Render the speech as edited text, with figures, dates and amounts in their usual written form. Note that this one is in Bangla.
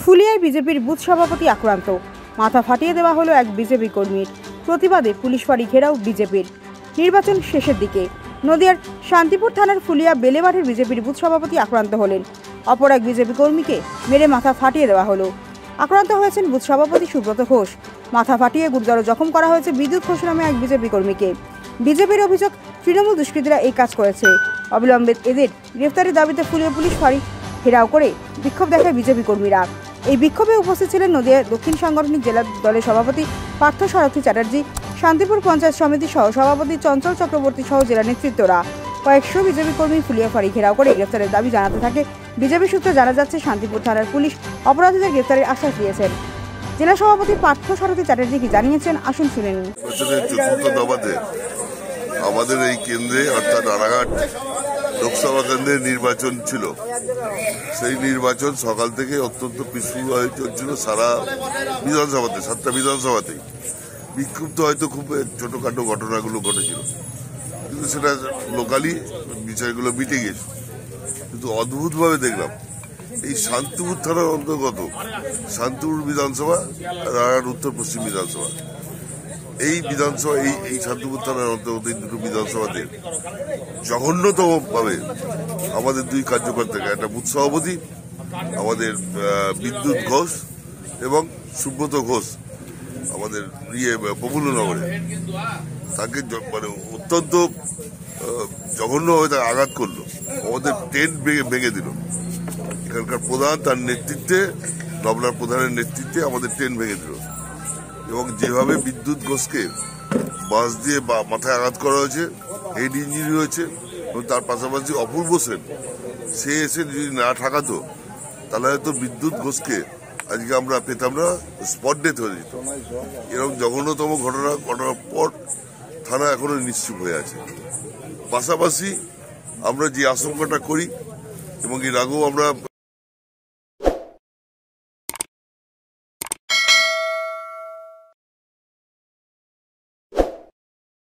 ফুলিয়ায় বিজেপির বুথ সভাপতি আক্রান্ত, মাথা ফাটিয়ে দেওয়া হলো এক বিজেপি কর্মীর। প্রতিবাদে পুলিশ ফাঁড়ি ঘেরাও বিজেপির। নির্বাচন শেষের দিকে নদিয়ার শান্তিপুর থানার ফুলিয়া বেলেমাঠের বিজেপির বুথ সভাপতি আক্রান্ত হলেন। অপর এক বিজেপি কর্মীকে মেরে মাথা ফাটিয়ে দেওয়া হলো। আক্রান্ত হয়েছেন বুথ সভাপতি সুব্রত ঘোষ। মাথা ফাটিয়ে গুরুতর জখম করা হয়েছে বিদ্যুৎ ঘোষ নামে এক বিজেপি কর্মীকে। বিজেপির অভিযোগ, তৃণমূল দুষ্কৃতীরা এই কাজ করেছে। অবিলম্বে এদের গ্রেফতারের দাবিতে ফুলিয়া পুলিশ ফাঁড়ি ঘেরাও করে বিক্ষোভ দেখায় বিজেপি কর্মীরা। এই বিক্ষোভে উপস্থিত ছিলেন নদিয়া দক্ষিণ সাংগঠনিক জেলা দলের সভাপতি পার্থ সারথী চ্যাটার্জি, শান্তিপুর পঞ্চায়েত সমিতির সহ সভাপতি চঞ্চল চক্রবর্তী সহ জেলা নেতৃত্বরা। কয়েকশো বিজেপি কর্মী ফুলিয়া ফাঁড়ি ঘেরাও করে গ্রেফতারের দাবি জানাতে থাকে। বিজেপি সূত্রে জানা যাচ্ছে, শান্তিপুর থানার পুলিশ অপরাধীদের গ্রেফতারের আশ্বাস দিয়েছেন। জেলা সভাপতি পার্থ সারথী চ্যাটার্জি কি জানিয়েছেন, আসুন শুনে নিন। আমাদের এই কেন্দ্রে অর্থাৎ রানাঘাট লোকসভা কেন্দ্রের নির্বাচন ছিল। সেই নির্বাচন সকাল থেকে অত্যন্ত পিসফুল হয়ে চলছিল সারা বিধানসভাতে, 7টা বিধানসভাতেই। বিক্ষুব্ধ হয়তো খুব ছোটখাটো ঘটনাগুলো ঘটেছিল, কিন্তু সেটা লোকালি বিষয়গুলো মিটে গিয়েছে। কিন্তু অদ্ভুতভাবে দেখলাম এই শান্তিপুর থানার অন্তর্গত শান্তিপুর বিধানসভা, রানাঘাট উত্তর পশ্চিম বিধানসভা, এই বিধানসভা এই শান্তিপুর থানার অন্তর্গত এই দুটো বিধানসভাতে জঘন্যতম ভাবে আমাদের দুই কার্যকর্তাকে, একটা বুথ সভাপতি আমাদের বিদ্যুৎ ঘোষ এবং সুব্রত ঘোষ আমাদের প্রফুল্লনগরে, তাকে মানে অত্যন্ত জঘন্যভাবে তাকে আঘাত করলো। আমাদের টেন্ট ভেঙে দিল। এখানকার প্রধান, তার নেতৃত্বে, নবলার প্রধানের নেতৃত্বে আমাদের টেন্ট ভেঙে দিল। এবং যেভাবে বিদ্যুৎ ঘোষকে বাস দিয়ে মাথায় আঘাত করা হয়েছে, হেড ইঞ্জুরি হয়েছে, এবং তার পাশাপাশি অপূর্ব সেন, সে এসে যদি না ঠেকাতো তাহলে হয়তো বিদ্যুৎ ঘোষকে আজকে আমরা পেতাম না, স্পট ডেথ হয়ে যেত। এরকম জঘন্যতম ঘটনা ঘটার পর থানা এখনো নিশ্চুপ হয়ে আছে। পাশাপাশি আমরা যে আশঙ্কাটা করি এবং এর আগেও আমরা